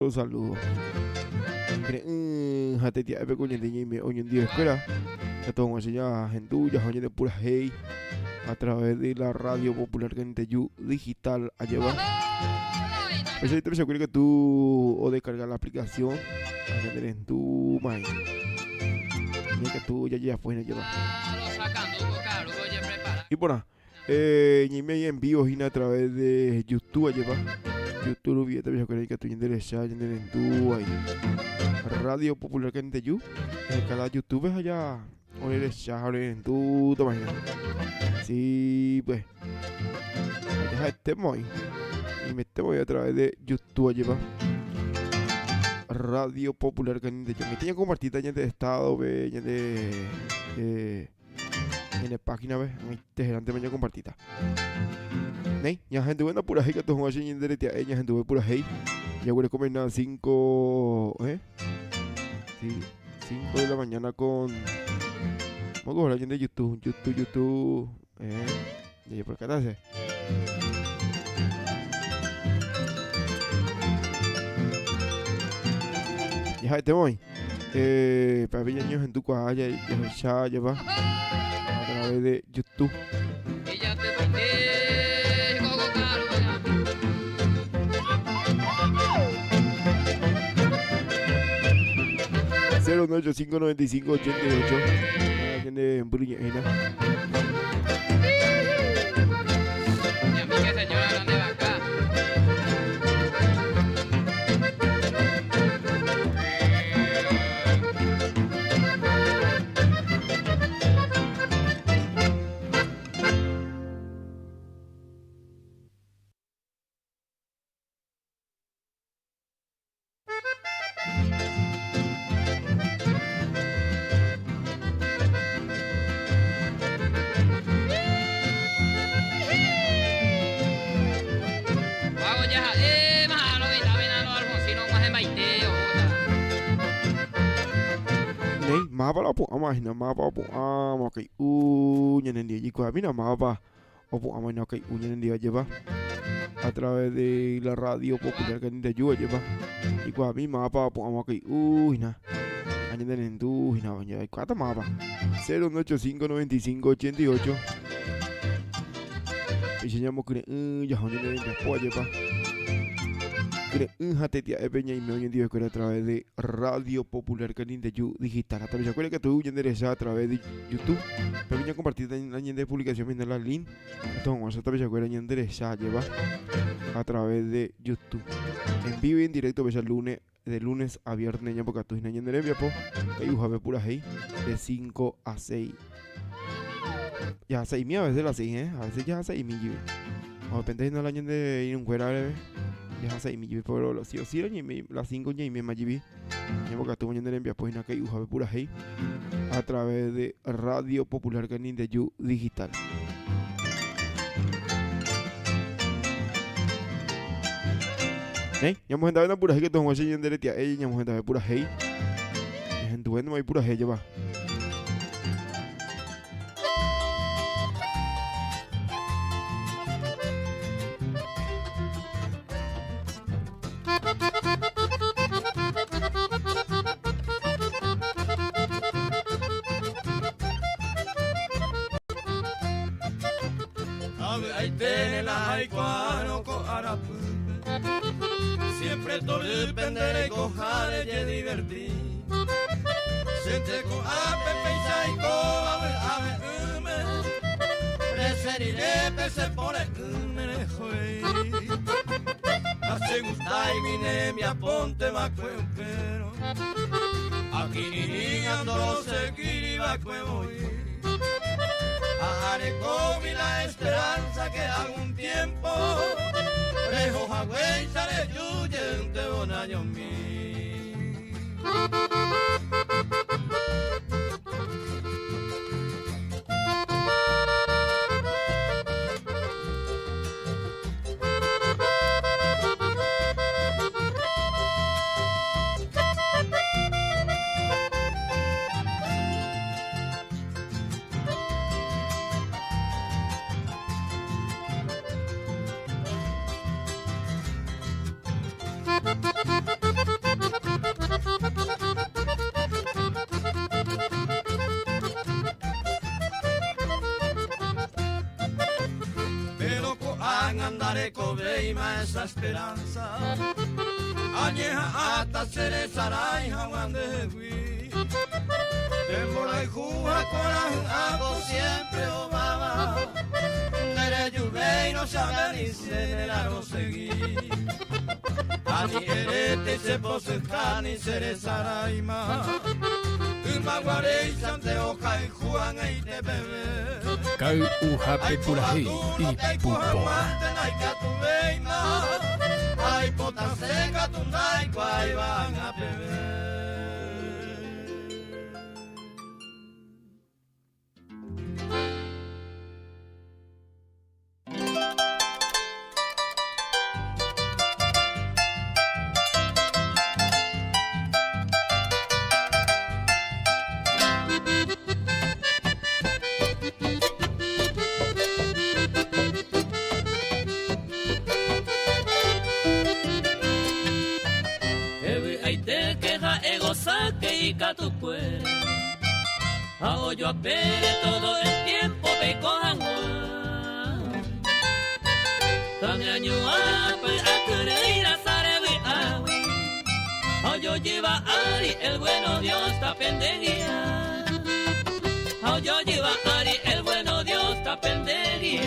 Un saludo. Jate tía epe coño de ñime hoy en día escuela. Que todo enseña gente ya hoy de pura hey a través de la radio popular que te yu digital a llevar. Pues ahorita me se que tú o descargar la aplicación en tu mind. Y que tú ya puedes llevar. Y por ahí. Ñime en vivo y a través de YouTube a llevar. YouTube y también se que tú enderezas en tu ahí. Radio popular que te yu. El canal YouTube es allá. O eres en tu tamaño. Sí, pues. Deja este muy. Y me te voy a través de YouTube a llevar. Radio popular que te yu. Me tenía compartida ya de estado, ve, ya de. En la página, ve. Te gerante mañana compartida. Ney, ya gente buena pura hey que tú vas a hacer de tía, ella gente buena pura hey. Ya voy a comer nada 5, sí, 5 de la mañana con vamos a hablar de YouTube, de por qué hace. Ya gente voy. Para ver niños en tu cuadra ya lleva a través de YouTube. 0959588 tiene Bruñena. Y a mí que señora, ¿dónde va acá? Mapa po amahina mapa po kay ñanen dia jiko mina mapa po amahina kay ñanen dia lleva a través de la radio popular que te ayuda lleva y kwa mi mapa po ama kay na añaden tu hina baña cuatro mapa 0859588 y señamos que ya honen después lleva jate tía peña y me hoy en día a través de radio popular que de yu digital. Pero se acuerda que tú enderezas a través de YouTube. También compartir en la de publicación en la link. Entonces también se acuerda de enderezar lleva a través de YouTube. En vivo y en directo ves el lunes de lunes a viernes ya porque tú en enderezas po que hay un pura ahí de 5 a 6. Ya 6 mil a veces las 6, a veces ya 6 mil. O depende de la de ir un fuera ya hace mi jibi pero lo sigo ni las 5 ni me jibi ni porque tú mañana envía pues na que uja pura hey a través de radio popular que de yu digital. Ya hemos entrado en pura hey que tú vamos a hacer tía ella ya hemos entrado en pura hey en tu no hay pura hey lleva. Siempre todo depende cojar y divertir. Siente con ape pensa y ave preferiré pese por el joy. Hace gusta y mine mi aponte va pero aquí ni ando seguir va voy. Haré con la esperanza que algún tiempo lejos agüey sale yuyente un año mío. areco veima esa esperanza. Añeja hasta cerezaray jaguandehui. Temora y juja coraje hago siempre obaba. Nere yubei no sabe ni generaro seguir. Ani erete se posecani cerezaray ma. Maguarei sante oja y juan y te bebe. Kau uhape purahi y pupo. Ay, pota seca tu naico, ahí van a beber. Tu pueblo, hago yo apere todo el tiempo pe cojan tan año a querer a sarebi awi, hago yo lleva ari el bueno Dios ta pendería, hago yo lleva ari el bueno Dios ta pendería.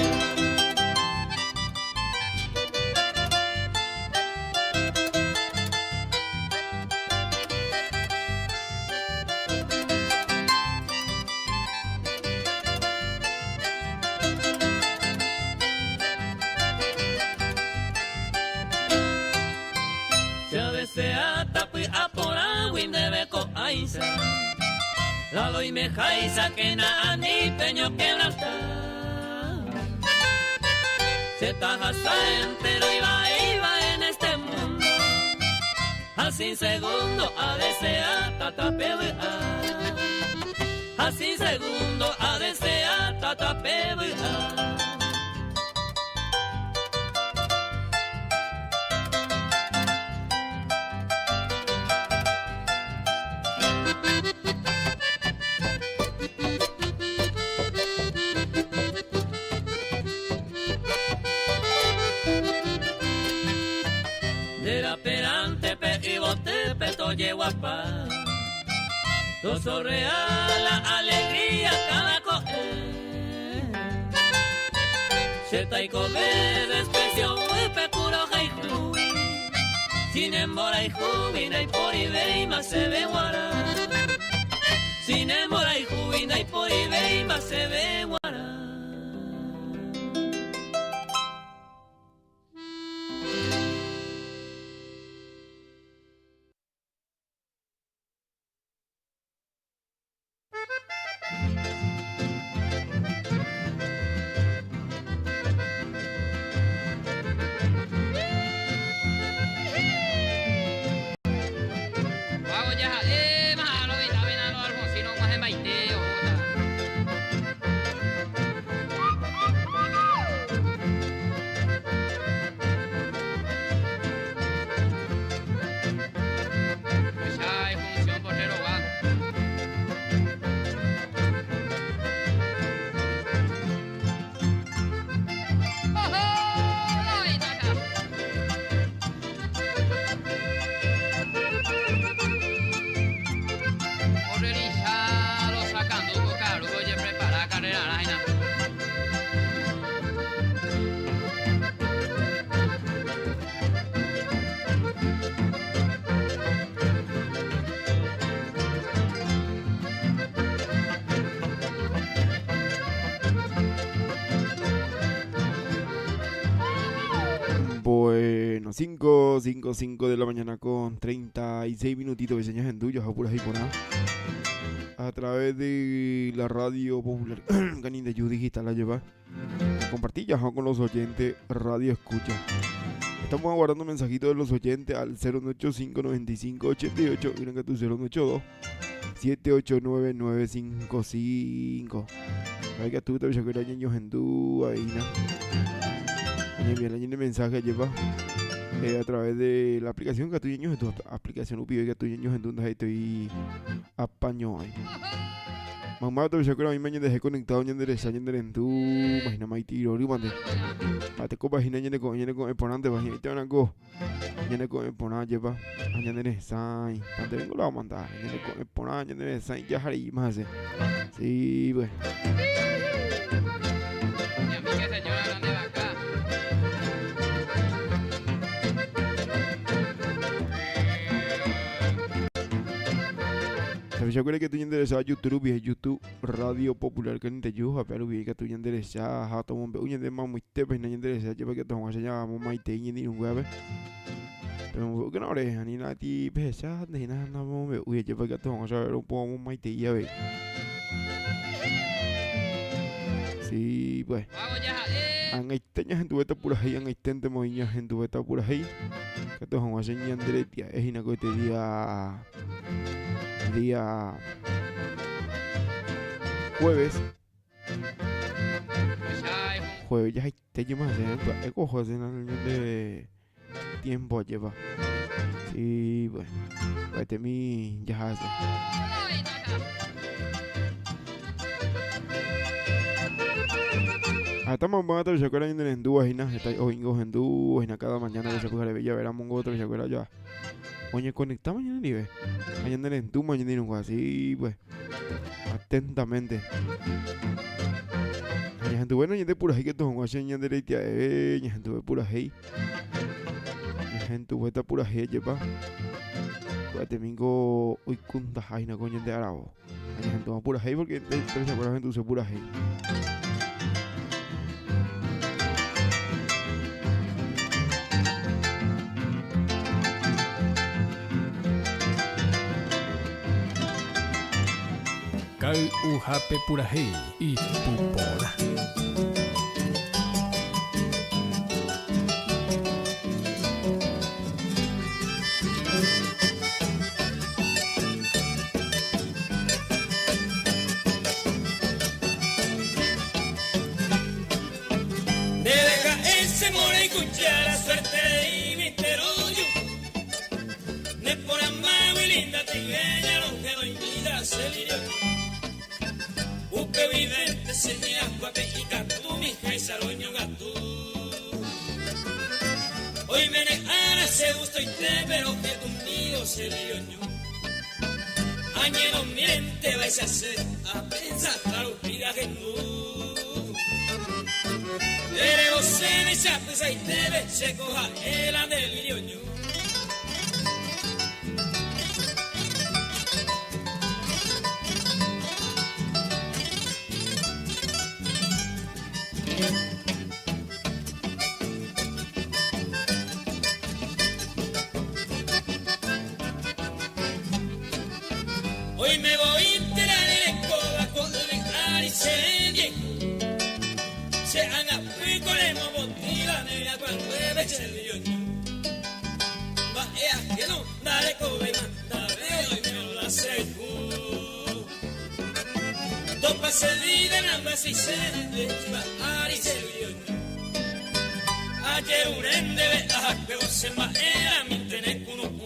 La loy me jaisa que na ni peño quebrasta. Se tajasa entero iba en este mundo. Así segundo a desear tatapebea. Así segundo a desear tatapebea. Guapa, todo real, la alegría cada coger. Se taiko ve desprecio muy pecuro jaijubi. Sin embora y jubina y por ibei más se ve guara. Sin embora y jubina y por ibei más se ve guara. Bueno, 5 de la mañana con 36 minutitos, vecinos en tuyos, apuras y por a través de la radio popular Canin de Yu Digital la lleva. Compartí ya con los oyentes Radio Escucha. Estamos aguardando mensajitos de los oyentes al 085 95 88 y venga tu 082 789 955. Hay que tú te ves que era niños en tu ahí, ¿no? Bien, la de mensaje lleva a través de la aplicación que tu niños en tu aplicación UPI que tu niños en tu ahí estoy apaño ahí. Mamá te bisa kura imanya dejé conectado ñandere sa ñandere tu imagina mai tiro ri mande. Ate ko bahina ñane ko eponante bahina te van ko. Ñane ko epona lleva ñandere sai. Ante vengo la manda. Ñane ko epona ñandere sai ya hari más. Sí, pues. Y a mí que señora, ¿dónde va acá? Sabes que que tu endereza YouTube y YouTube Radio Popular que ni te yuja pero vi que tu endereza ha tomado un beño de mamá y te ves ni endereza lleva que tu hace ya mamá y te ni un hueve pero que no eres ni nada ti pesa ni nada no me uy lleva que tu hace un poco mamá y te lleve sí pues Hago ya, ang iteñas en tu beta pura ahí ang itente moñas en tu beta pura ahí que tu hace ni endereza es ina que te día jueves ya te llevas de cojo de tiempo lleva sí bueno pues mi ya hace estamos vamos a traer en el dúo y nada está hoy en dúo y cada mañana que se coge bella verá mongo otro se acuerda ya oye conectamos mañana ni ve mañana en tu mañana ni un así pues atentamente ya gente bueno ya de pura ahí que todo un año de leite ya gente de pura ahí ya gente vuelta pura ahí lleva pues domingo hoy cunta ahí na coño de arabo ya gente va pura ahí porque te se acuerda gente usa pura ahí Kai uhape purahi y pupora. Debe caerse mora y escuchar la suerte de mi terollo. Ne por amar muy linda tigueña, no que doy vida se lirio. Upe vidente señas guape y catu, mi hija y saloño gato. Hoy me negara se gusto y te, pero que conmigo se lirio. Añero miente vais a hacer, a pensar claro, pida que no. Pero se me chapes y te ve, se coja el delirio. Hoy me voy a enterar en escoba con el se bien. Se han aplico le motiva negra cuando bebe el billón. Vaya que no, dale cobe dale hoy me lo hace topa se vive en ambas y se le va a el billón. Ayer un endebe a que se va a mi tener con un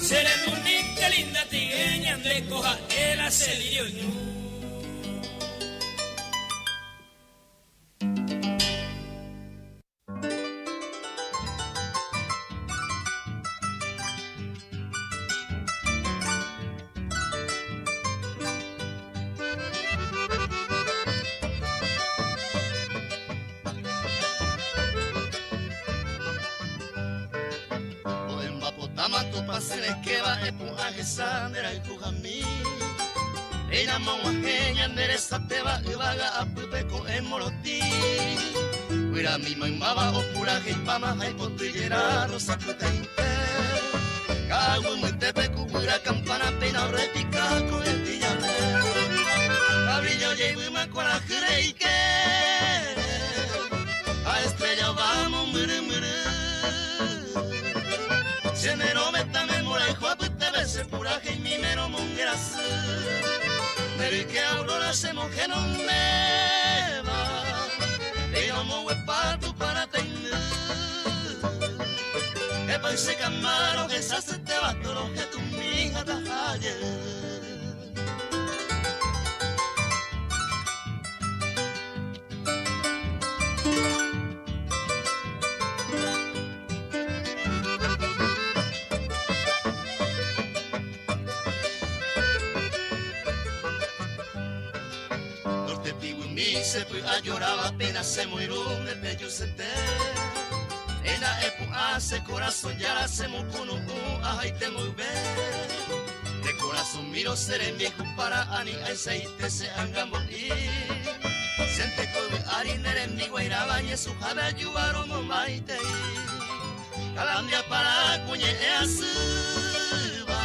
seré bonita, linda tigueña, André coja el acelirio. Amato pasele que va e puha gesandera y kujami. Ella mamá genia endereza te va y vaga a pupeco en molotí. Cuira mi mamá o pura jipama hay potillera rosa putainte. Cago muy te pecu cuira campana pena repica con el tillate. Cabrillo llevo más con la jreique. A estrella vamos mire mire. Se me no meta me molejo a puta veces pura que mi mero mongeras. Me vi que aurora se moje no me va. Le amo huepato para tener. Que pa' ese camaro que se hace te va todo lo que tu mija te ayer. se fue a llorar apenas se murió de bello se te. En la época hace corazón ya la hacemos con un ay te muy bien. De corazón miro ser en viejo para ani ay seite se angamos y. Siente que harinere en mi guairaba y su jave ayudaron no maite. Calandria para cuñe e asuba.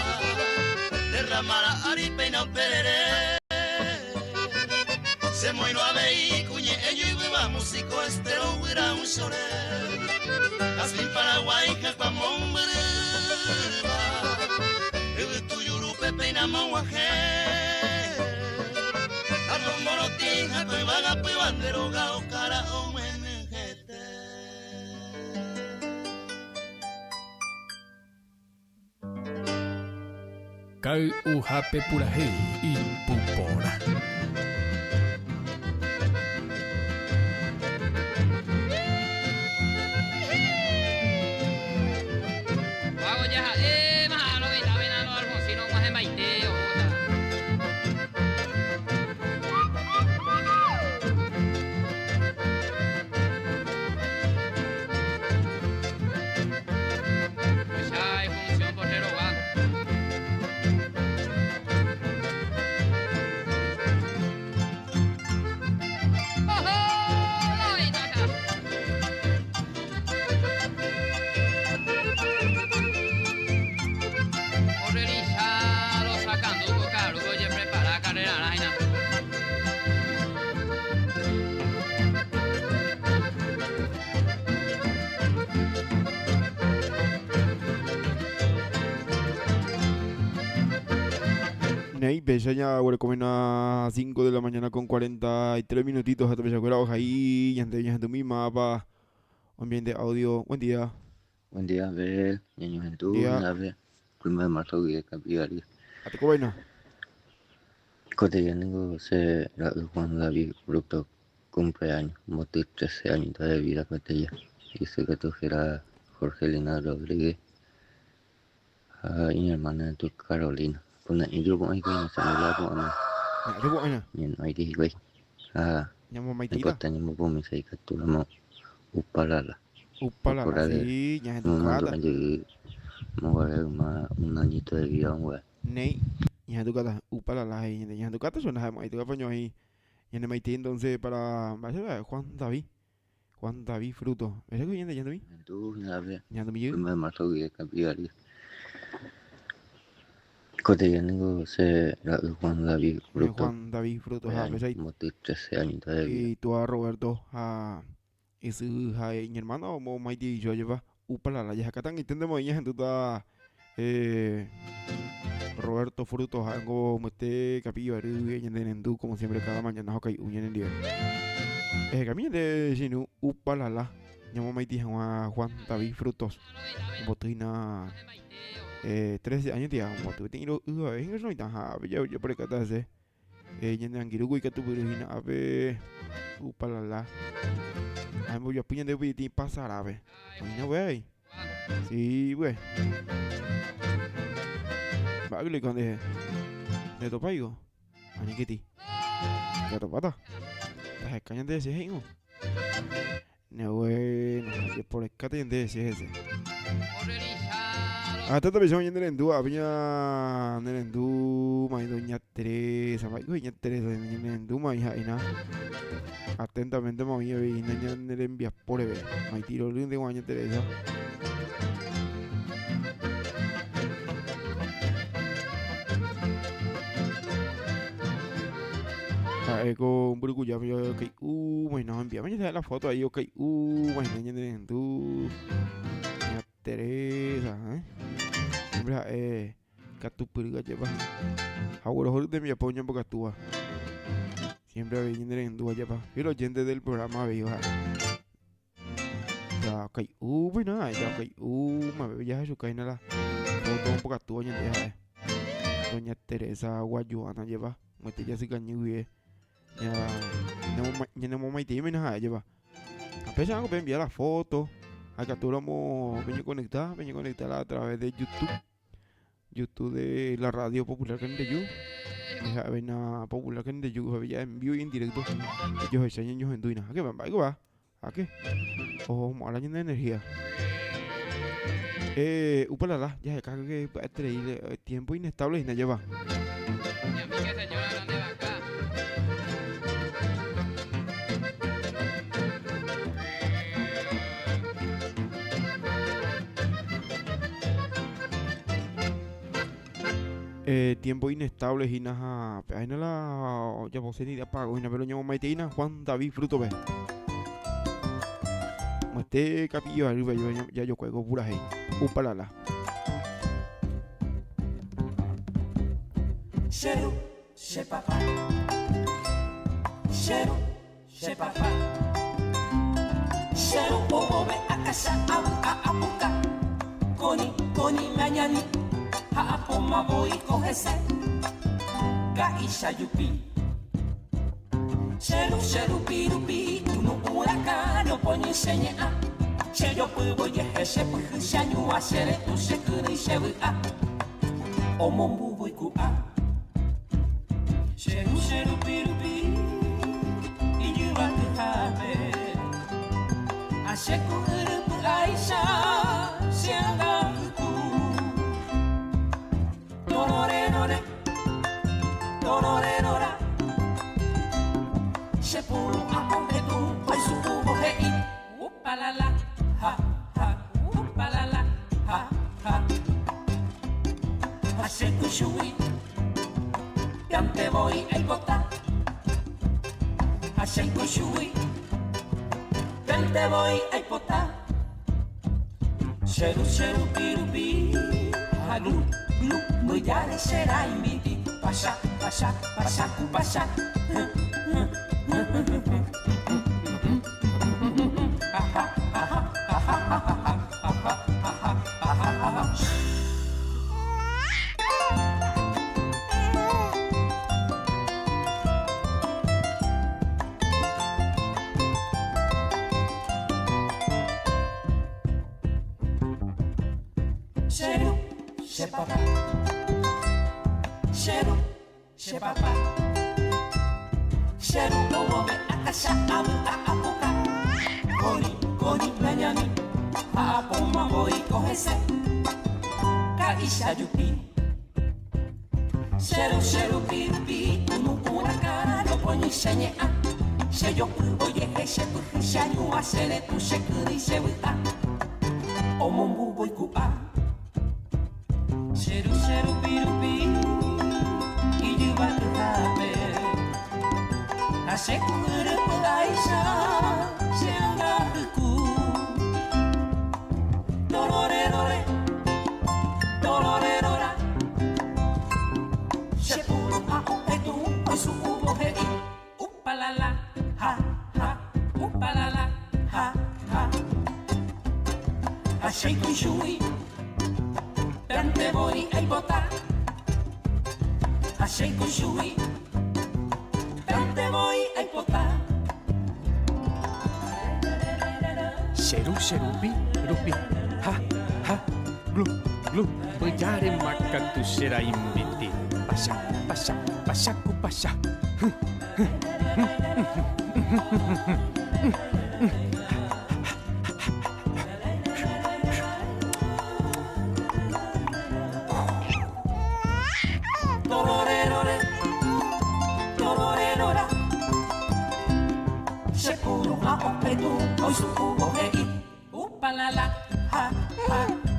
Derramara ari peina perere. Se moino a ver cuñe ello y beba músico estero huira un chore. Caslin Paraguay jacpamón breva. El tuyo pepe na mawaje. Carlos Morotín jaco y vaga pe bandero gao cara o menjete. Kai uhape purahe y pupora. Hago ya, mahalo, venano, Alfonsino, más de Maiteo. Pues ya hay función portero, va. Ney, Bella ya, bueno, comen a 5 de la mañana con 43 minutitos. Hasta Bella, hoja ahí, ya en mi mapa. Ambiente audio, buen día. Buen día, Abel. Niños en tu, Día. Abel. Prima de marzo y de Capiari. Hasta que bueno. Cotidiano se Juan David Bruto cumpleaños, motivo 13 años de vida cotilla. Dice que tú eras Jorge Lina Rodríguez. Y mi hermana tu Carolina. Puna y yo voy a se me la pongo. Yo voy a Y no hay güey. llamo No Maitita. importa ni me pongo mi seca tú la mo. Upalala. Upala, Por ahí. sí, ya en tu Un casa. momento que me voy a ver un añito de vida, güey. Ney, ya en tu casa. Upala, la gente. Ya en tu casa suena de Maitita, paño ahí. Y en el Maití, entonces, para. Va a ser Juan David. Juan David Fruto. ¿Ves que viene de David? En tu, Abel. Ya no me llega. Prima de marzo y de Capiari. Cotidiano se Juan David Bruto. Juan David Fruto, ja, ves ahí. Motivo 13 años de vida. Y tú a Roberto, a. Y su hija, mi hermano, como Maití y yo lleva. Upala, la ya acá tan entendemos ella, en tu ta. Roberto Frutos, algo mete capillo, y en tu, como siempre, cada mañana, ok, uñen en día. Camino de Sinu, upalala, llamo Maití a Juan David Frutos, botina 13 años, tía, como tú tienes, en eso no está, yo por acá te hace, en Angirugu y que tú puedes ir a ver, upalala, a mí yo opinión de que pasar a ver, no ve, sí, güey. Bagli con de topaigo. Ani que ti. Ya topata. Las escañas de ese hijo. No bueno, que por el cate de ese ese. Hasta te pensaba en el dúo, había en el dúo, mai doña Teresa, mai doña Teresa, en el dúo, mai jaina. Atentamente mai doña en el envías por el mai tiro el de doña Teresa. Con Burguya, ok, bueno, envíame ya la foto ahí, ok, bueno, en tu, doña Teresa, Hombre, Catupurga lleva. Ahora de mi apoyo en Bocatúa. Siempre vienen en Dua lleva. Y los oyentes del programa veo. Ya, ok, bueno, ya, ok, me veo ya su caína la foto en Bocatúa, ya, doña Teresa Guayuana lleva. Muerte ya se cañó y ya no me metí en nada lleva. A pesar de enviar la foto. Acá tú vamos venir conectar a través de YouTube. YouTube de la Radio Popular Canindeyú. Es avena popular que de yo había en vivo y en directo. Yo enseño en Duina. ¿A qué van? ¿Va? ¿A qué? Ojo, mo alaña de energía. Upalala, ya se caga que tiempo inestable y no lleva. Y a mí que señora grande vaca. Tiempo inestable y nada. Ahí no la. Ya vos ni de apago. Y no pero llamo Maitina, Juan David Fruto ve. Este capillo arriba, ya yo juego pura ahí. Upalala. Cheiro, che papá. Cheiro, che papá. Cheiro, bobo me akasha a apuka. Koni manyani. A apoma boi kohese. Gaisha yupi. Cheiro, pirupi. Uno huracano pone enseña. Cheiro, puedo yehe, puhu shanyu a shere, tu shekuri shewu a. Omombu boi ku a. Cheiro, pirupi. E you want to have it. A shekuri pu aisha. Shenga ku. Dorore. Shepuru a ometu. Pai suku bohei. Upalala. Ha. Upalala. Ha. A sheku shui. Te voy a botar. A Sheiko Shui. Te voy a botar. Cheiro, pirupi. Aglu, mulher será imidi. Pasha, cu pasha. Cheiro, che papá. Cheiro, che papá. Cheiro, bobo me akasha a apuka. Koni manyani. A apoma boi kohese. Gaisha yupi. Cheiro, pirupi. Uno huracano pone enseña. Cheio, puedo yehe, puhu shanyu a shere, tu shekuri shewu a. Omombu boi ku a. Cheiro, pirupi. E you want to have it. A shekuri pu aisha. Shenga ku. Dorore. Shepuru a ometu. Pai suku bohei. Upalala. Ha. Upalala. Ha. A Sheiko Shui. Te voy a botar. A Sheiko Shui. Te voy a botar. Cherupi, rupi, ha, glu, bejare makan tu sera imbiti. Pasha, ku pasha. Dorore. Shepuru a opetu. Oi suku bohei. Upalala. Ha.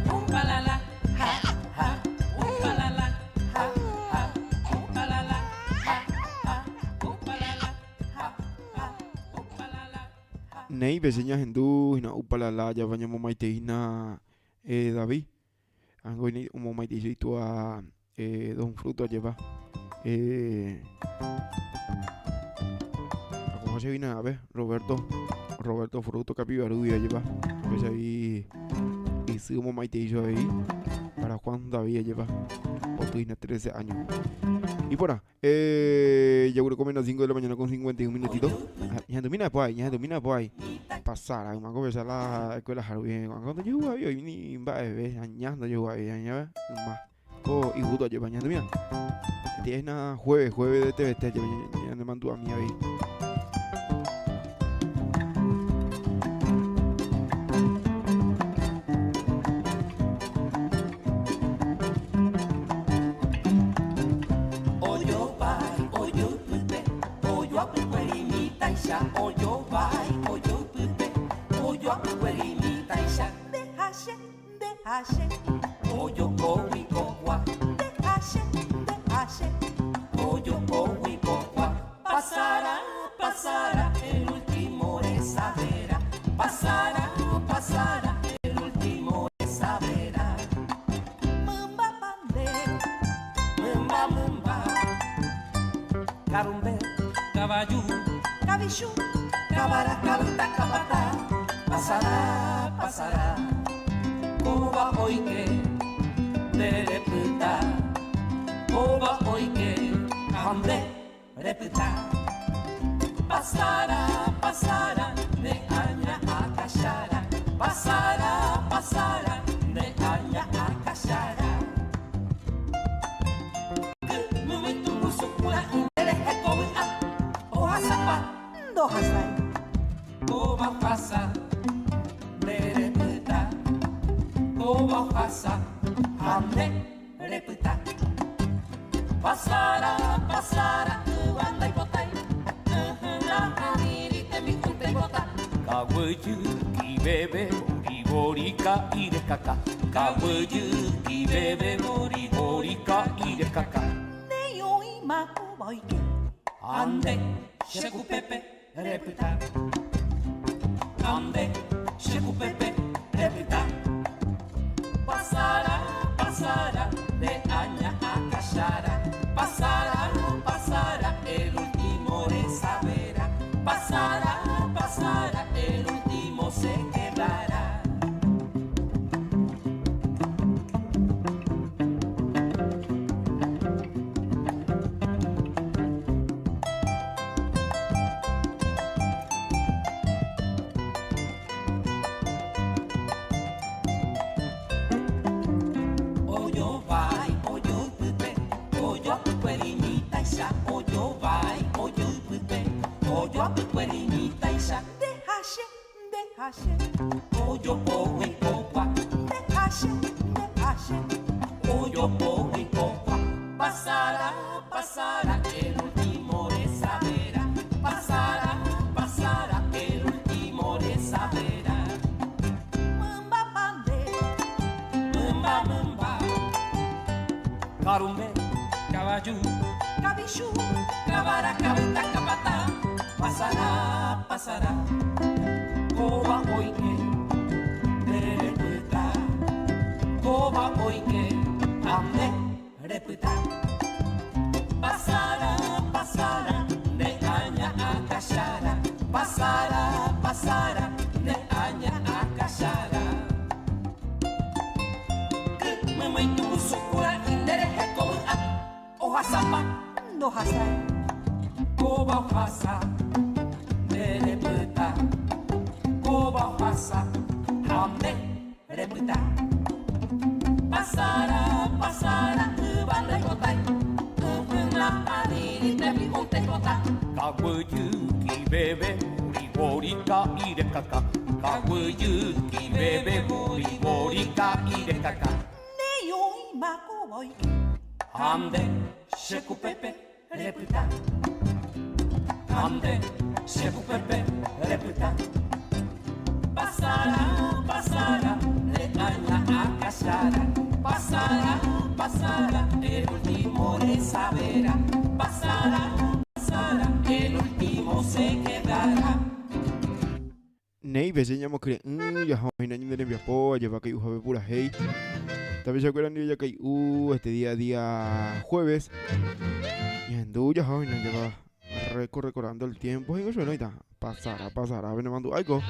Upalala. Ha. Upalala. Ha. Upalala. Ha. Upalala. Ha. Upalala. Nei beseñas en du na upalala ya bañamos maiteina David. Ango ni umo maiteiso y tu a don fruto lleva. ¿Cómo se viene a ver? Roberto Fruto Capibarubia lleva. Pues ahí hice un maiteiso ahí para Juan David lleva. Otuina 13 años. Y por ahí, ya creo que menos 5 de la mañana con 51 minutitos. Ya domina por ahí. Pasar, a una cosa la escuela Harvey. Cuando yo voy, hoy ni va a ver, añando yo voy, añaba, más. Oh, y justo ayer mañana, mira. Tienes nada, jueves de TVT, ayer mañana me mandó a mí a ver. Oyo vai, oyo pupe, oyo apuerimita isha, oyo vai, oyo pupe, oyo apuerimita isha, de oyo kowi kowa, de oyo kowi kowa, pasará, pasará, el último de saberá, pasará, pasará, el último de saberá. Mamba pande, mamba mamba, carumbe, caballo, cabichu, cabara, cabita, cabata, pasará, pasará, coba oike, de reputa, coba oike, ande, reputa, pasará, pasará, de aña a cachara, pasará, pasará, de aña a cachara. Koba pasa, reputa, koba pasa, ande, reputa, pasará, pasará, banda y botay, la amirite mi junta y bota. Kawayuki bebe bori bori ka ire kaka. Kawayuki bebe bori bori ka ire kaka. Ne yoi mako boike, ande, sheku pepe, reputa. Ande, sheku pepe, reputa. Pasará, pasará, de aña a cachara. Pasará, pasará, el último de saberá. Pasará, pasará, el último se quedará. Oyo vai, oyo pupe, oyo apuerimita isha, oyo vai, oyo pupe, oyo apuerimita isha, oyo powi popa, oyo powi popa, pasará, pasará, el último de saberá, pasará, pasará, el último de saberá. Mamba pande, mamba mamba, carumbe, caballo, cabichu, cabara, cabita, cabata, pasará, pasará, coba oike, reputa, coba oike, ande, reputa, pasará, pasará, de aña a cachara, pasará, pasará, de aña a cachara. Mamãe tu sukura indere heko a ohasapa no hasai koba hasa reputa koba hasa ande reputa pasará pasará banda kotai la adiri te mi onte kota Kawayuki bebe bori bori ka ire kaka. Kawayuki bebe bori bori ka ire kaka. ne yoi mako boike Ande, sheku pepe, reputa. Ande, sheku pepe, reputa. pasará pasará de aña a cachara pasará pasará el último de saberá pasará pasará el último se quedará. Nei, veseñamos que ya joven año de envía po, lleva que uja pura hey. También se acuerdan de ya que este día jueves. Y en ya joven lleva recordando el tiempo y eso no está. Pasará, ven mando algo.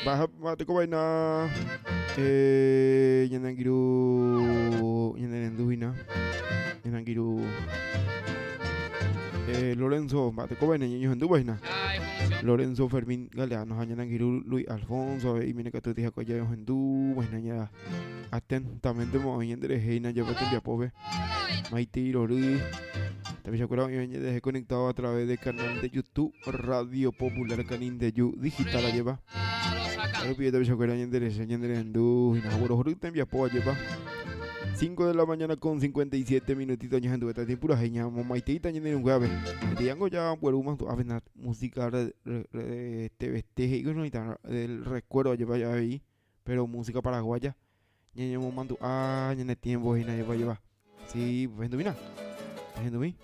Baja mate ko vaina yanangiru yananenduina yanangiru Lorenzo mate ko vaina ñeño en vaina Lorenzo Fermín Galeano yanangiru Luis Alfonso y mine que tú dijo que ya en vaina ya atentamente moviendo de Heina lleva te enviapove. Maite Rory. También se acuerdan que dejé conectado a través del canal de YouTube Radio Popular Canin de Yu Digital lleva. Pero pide también se acuerdan de enseñando en Du y nada, bueno, te enviapove lleva. 5 de la mañana con 57 minutitos ya en tu esta tiempo la genia Maite también en un gabe. Te digo ya bueno más tu avena música de vesteje y no del recuerdo lleva ya ahí, pero música paraguaya. Ya yo mando ya en el tiempo y nadie va a llevar. Sí, pues mira. Viendo mí.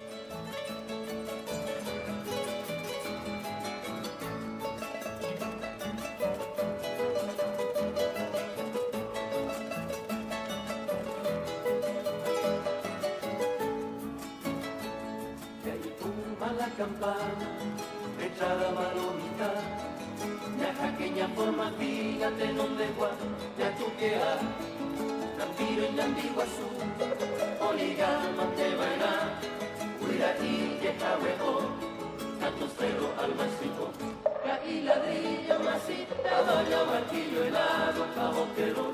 La campana, echada malomita, ya jaqueña forma fíjate donde gua, ya chuquea, Campiro y Nandiguazú, Oligama te baila, Huira y Yecahuejo, Cantostero al Masico, Caí ladrillo masita, Doña Marquillo helado, Caboquero,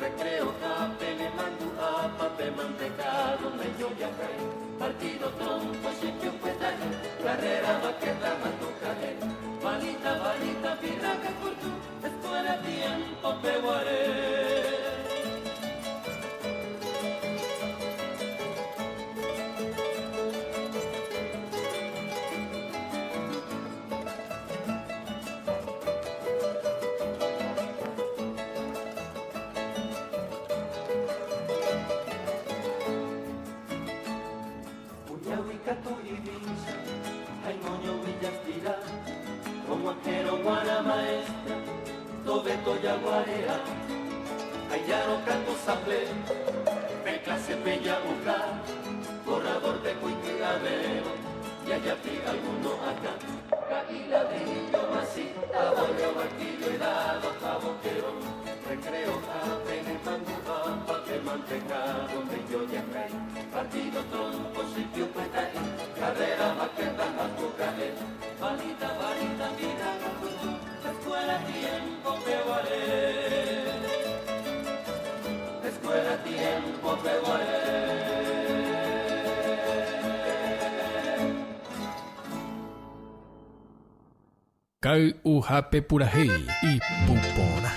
Recreo, Capene, Mandu, Pape, Mantecado, Meño, Yacay. Partido trompo, sitio cuetaje, carrera, vaqueta, matucaje, balita, balita, piraca, curtu, escuela, tiempo, peguaré. Maestra, Tobeto Yaguarea, Ayaro Canto Saple, Clase Bella Uca, Corredor de Cuiquigadero, Yayapi alguno acá, Caí ladrillo masita, Doña Marquillo helado, Caboquero, Recreo, Capene, Manduba, Pape, Mantecado, Bello Yacay, Partido Trompo, Sitio Cuetaje, Carrera, Vaqueta, Matucaje, Balita, balita, mira, escuela, tiempo, peguaré. Escuela, tiempo, peguaré. Kau uhape purahe y pupona.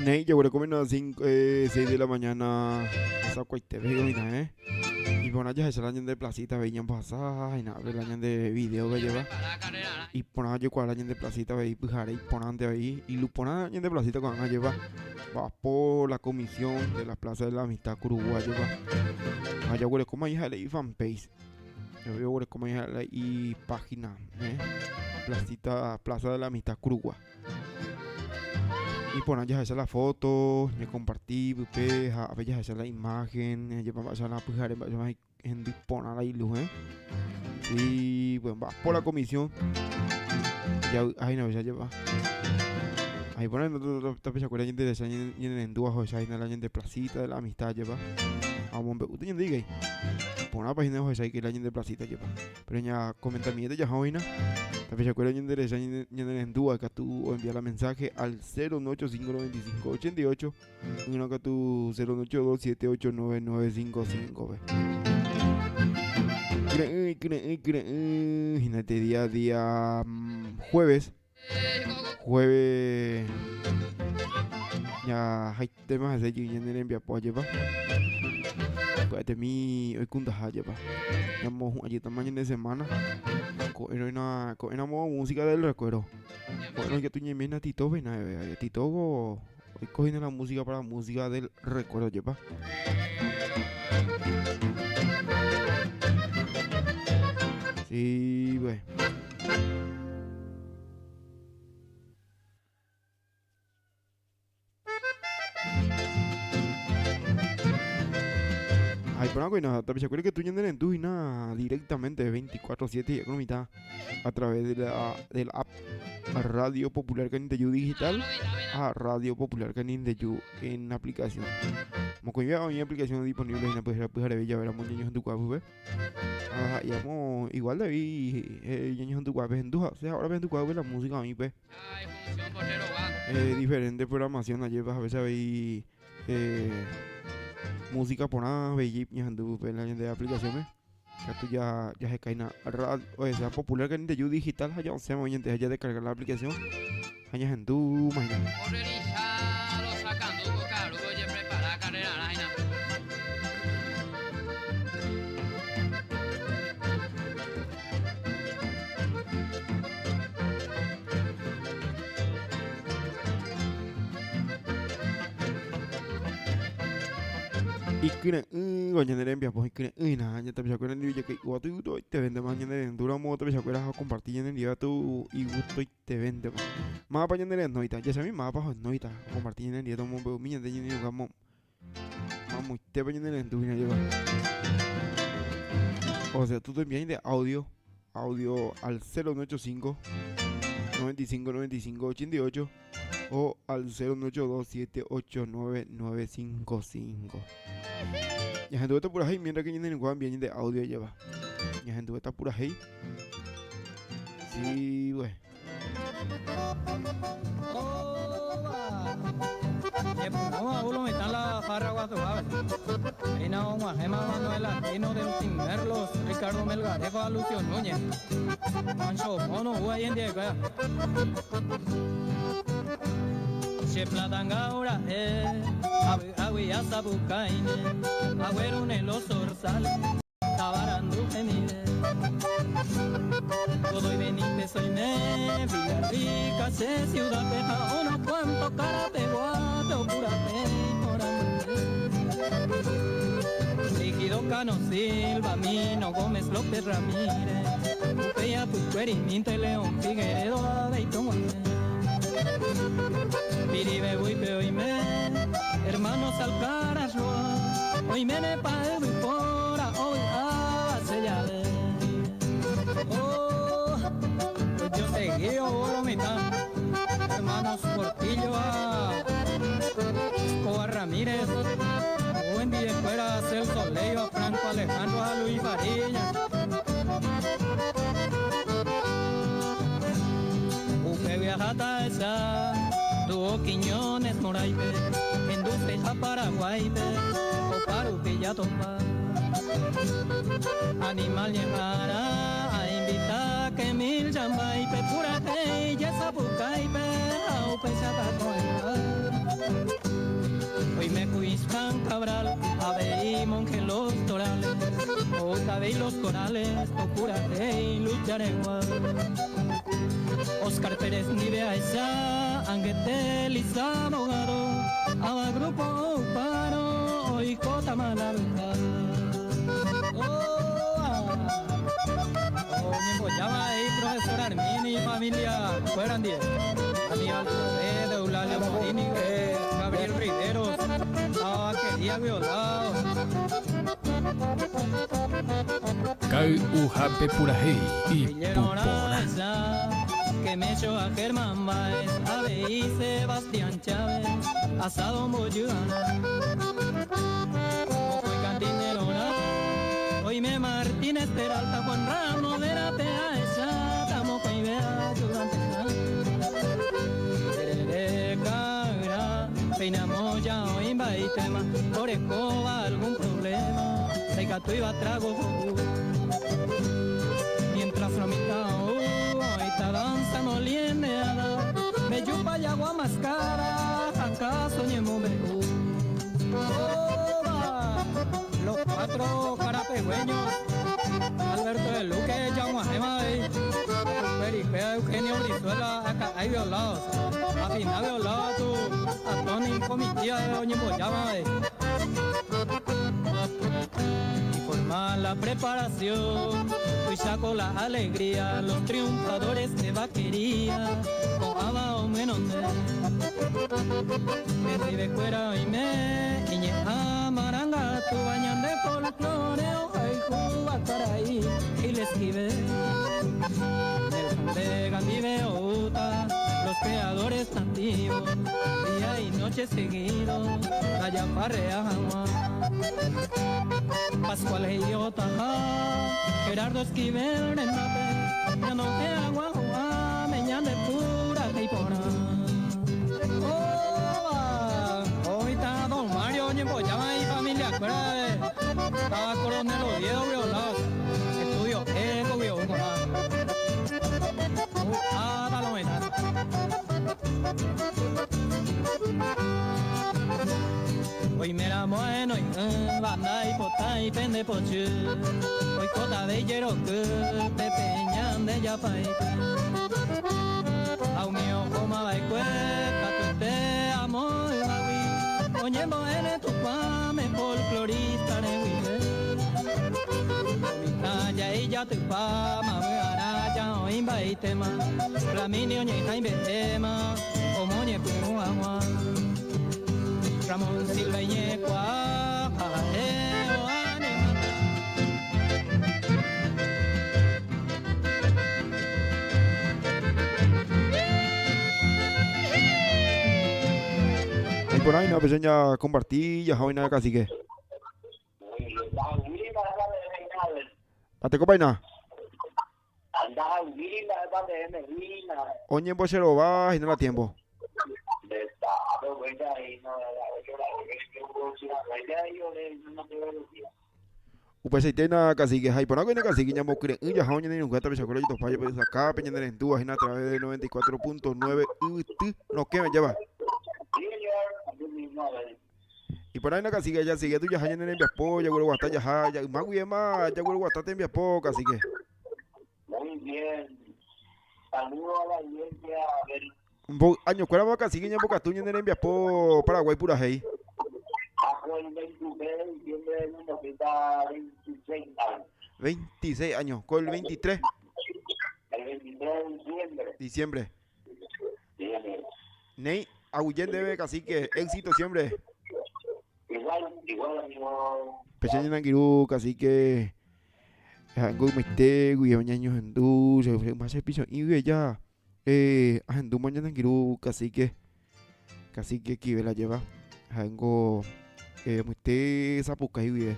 Ney, ya voy a comer a las 6 de la mañana. Esa cueste veo, mira, Y por allá se la de placita, veían pasar, y nada, el año de video que lleva. Y por allá cuál año de placita, veí, pujaré, y ponante ahí. Y lo ponen año de placita cuando lleva. Va por la comisión de la Plaza de la Amistad Uruguay, lleva. Allá voy a comer hija de fanpage. Yo voy a comer hija y página, Placita, Plaza de la Amistad Uruguay. Y por allá hacer la foto, ya compartí, a veces hacer la imagen, ya vamos a pujar en disponer la luz, Y bueno, va por la comisión, ya ahí no ya lleva. Ahí ponen otra vez se acuerdan de esa y en el dúo José en el año de placita de la amistad lleva. Vamos, usted ya diga. Por una página de José que el año de placita lleva. Pero ya comentamiento ya joina. También se acuerdan de esa y en el dúo acá tú enviar la mensaje al 018592588 y uno acá tú 082789955. Imagínate día jueves ya hay temas de allí en el envía por llevar pues de mí hoy con daja lleva llamo allí tamaño de semana con una música del recuerdo bueno que tú ni me Tito ven a Tito hoy cogiendo la música para música del recuerdo lleva sí güey Ay, pero no, nada, te acuerdas que tú ya en tu y nada directamente 24/7 y con mitad a través de la app Radio Popular Canin de Yu Digital a Radio Popular Canin de Yu en aplicación. Como que ya hay aplicación disponible y no puedes ir a ver a muñeños en tu cuerpo, ¿ves? Y vamos, igual de vi ñeños en tu cuerpo, en tu, o sea, ahora ves en tu cuerpo la música a mí, pues. Diferente programación, ayer vas a veces veí música por nada, veí en tu de aplicaciones. Ya se cae na radio, o sea, popular que de Yu Digital, allá o sea, oyentes, allá descargar la aplicación, allá en tu, imagínate. Y que mañana envía pues que nada ya te voy a acuerdas ni que guato y te vende mañana en dura moto te voy a acuerdas a compartir en el día tu y gusto y te vende más para mañana noita ya sabes más para noita compartir en el día tomo veo miña de ni gamo vamos te mañana en tu vida lleva o sea tú te envías de audio al 0985 95 95 88 o al 0982 789 955. Ya gente está por ahí, mientras que viene el bien de audio lleva. Ya gente está por ahí. Sí, güey. No, uno me está la farra guasoaba. Y no, Gemma Manuela, Tino del Timberlos, Ricardo Melgarejo, a Lucio Núñez. Mancho, mono, guay en Diego. Se platanga ahora, agüilla sabucaine, agüero en los orzales, tabarando gemide. Todo y benite soy me, Villarrica, se ciudad peja, uno cuanto cara de guato, pura pe, líquido Cano Silva, Mino Gómez López Ramírez, Upeya Pucueriminte, León Figueredo, Abeito Piribe Huipe Oime, hermanos Alcaraz Roa, Oime Nepa Ebuipora, hoy a sellale. Oh, pues yo seguí oro mitad, hermanos Portillo a Escobar Ramírez, buen día fuera Celso Leyo, a Franco Alejandro, a Luis Varilla. Upe viajata esa. Tuvo Quiñones, Moraipe, Industria Paraguaype, Oparupe ya topa. Animal llegará a invitar que mil llambaipe, pura que ya sabucaipe, aupe sabacoa. Hoy me cuispan Cabral, ave y monje los torales, otabe y los corales, o pura que lucharegua. Oscar Pérez Nivea esa, Anguete Liza abogado, Aba grupo paro, hoy cota malarga. Mi bollaba ahí, profesor Armini y familia, fueran 10. Aníbal José, de Eulalia Morini, Gabriel Riveros, quería violado. Kai Ujape Purajei y Pupona. Que me echó a Germán Baez, Ave y Sebastián Chávez, Asado Moyuana, Mojo y Cantinerona, Oime Martínez Peralta, Juan Ramos de la Pea esa, Tamoco y Bea, ayudante Terere Cagra, Peinamos ya Oimba y Tema, por escoba algún problema, Secato iba trago, mientras Romita danza moliendeada, me yupa y agua más cara, acaso ñemo veo. Los cuatro carapegüeños, Alberto de Luque, Yaguajema, Peripea, Eugenio Brizuela, acá hay violados, a final violado tú, a Tony Comitía de Oñemo Llama, la preparación, hoy saco la alegría, los triunfadores de vaquería, con aba o menos me vive fuera y me, niña maranga tu bañan de folcloreo, ay, Cuba, caray, y le esquive. Nelson Vega, vive Outa, los creadores nativos, día y noche seguidos, allá parreamos. Pascual Idiota, Gerardo Esquivel, en Mape, ya no te agua, meñan de pura caipora. Hoy está don Mario Ñemboyama y familia, acuérdate, estaba Coronel Oviedo Briolados, estudio Eco Biogoma. Palomita. Hoy me la bueno y banda y pota y pende pochu. Hoy cota bellero que pepeñan de yapay. Au mío coma va y cueca tu te amo y bawi. Oye boene tu pa me folclorista de huile. Mi ya ella tu pa ma buena ya o imba y tema. Flaminio ni jaime tema o moñe pu agua. Ramón Silva y Ñecua, o anima. Y por ahí una pequeña compartilla, joven cacique. ¿Pate copaina? Oye, pues se lo va y no la tiempo. Upeseitena cacique, hay por algo en cacique, ya mo creen, ya joven ni nunca te ves acuerdo y falla pues acá peña en tu a través de 94.9 no que me lleva. Y por ahí na cacique ya sigue tú ya hay en el Biaspo, ya vuelvo hasta ya más bien más, ya vuelvo hasta en Biaspo, cacique. Muy bien. Saludos a la audiencia. Año cuál va cacique ya boca tuña en el Biaspo, Paraguay pura hey. El 23 de diciembre del mundo que está 26 años. 26 años, ¿con el 23? El 23 de diciembre. Diciembre. Ney, Agullén debe cacique, éxito siempre. Igual, amigo. Pecheña Nanquirú, cacique. Jango Miste, Guillañaños Hendú, se fue más episodio. Y ya, Hendú mañana Nanquirú, cacique que la lleva. Jango. Usted Zapuca y vive.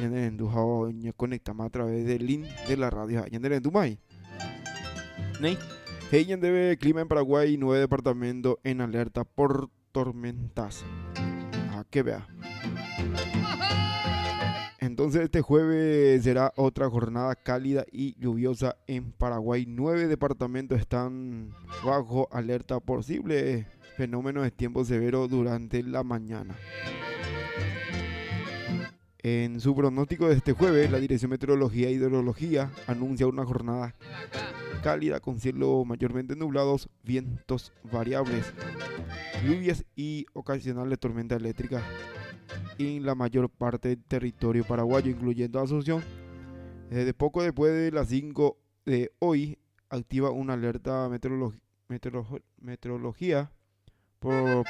Ya en Dujao, ya conectamos a través del link de la radio. Ya en Dumay. Ney. Ella debe clima en Paraguay, 9 departamentos en alerta por tormentas. A que vea. Entonces este jueves será otra jornada cálida y lluviosa en Paraguay. 9 departamentos están bajo alerta por posible fenómenos de tiempo severo durante la mañana. En su pronóstico de este jueves, la Dirección Meteorología e Hidrología anuncia una jornada cálida con cielo mayormente nublados, vientos variables, lluvias y ocasionales tormentas eléctricas en la mayor parte del territorio paraguayo, incluyendo Asunción. Desde poco después de las 5 de hoy, activa una alerta meteorología por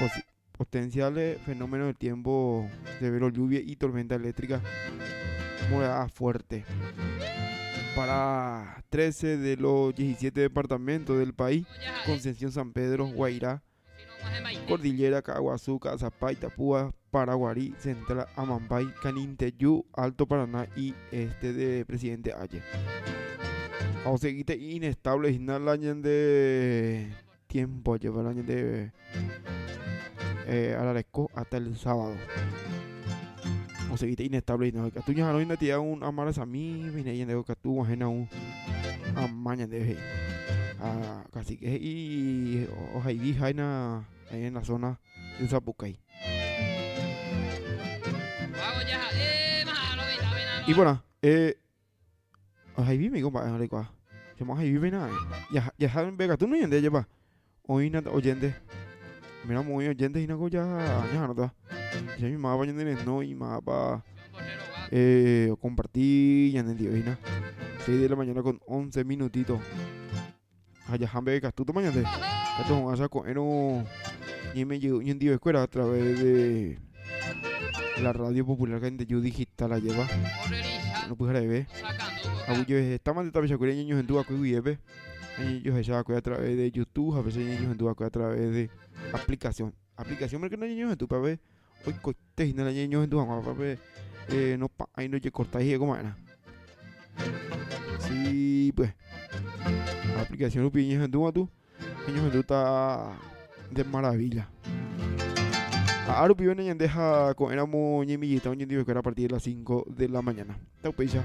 potenciales fenómenos del tiempo severo, lluvia y tormenta eléctrica moderada fuerte para 13 de los 17 departamentos del país: Concepción, San Pedro, Guairá, Cordillera, Caguazú, Cazapá, Itapúa, Paraguarí, Central, Amambay, Caninteyú, Alto Paraná y este de Presidente Aye. A seguirte inestable y el año de tiempo lleva el año de Araresco hasta el sábado. O seguirte inestable y no que tú ya no te un amaras a mí, vine y de que tú ajena un amaña de casi que y ojalá y jaina en la zona de Zapucay. Y bueno, ojalá y me compa, no cuá. Se me ojalá y vive nada. Ya saben Vega, tú no entiendes lleva. Hoy nada oyente. Mira muy oyentes y no ya no está. Ya mi mamá ya no y mamá compartí ya en el día 6 de la mañana con 11 minutitos. Allá jambe que tú mañana te vas a con y me llegó un día de escuela a través de la radio popular que yo digital la lleva. No pude ver. Abuyo estaban de también se niños en tu acu y eve. Ellos se sacan a través de YouTube, a veces niños en tu acu a través de aplicación. Aplicación porque no hay niños en tu para ver. Hoy coste no hay niños en tu para ver. No pa ahí no te cortáis como era. Sí, pues. La aplicación lo piñes en tu a tú. Niños en tu está de maravilla. Ahora viven en deja con éramos ñemillita un día que era a partir de las 5 de la mañana. Chao, peisa.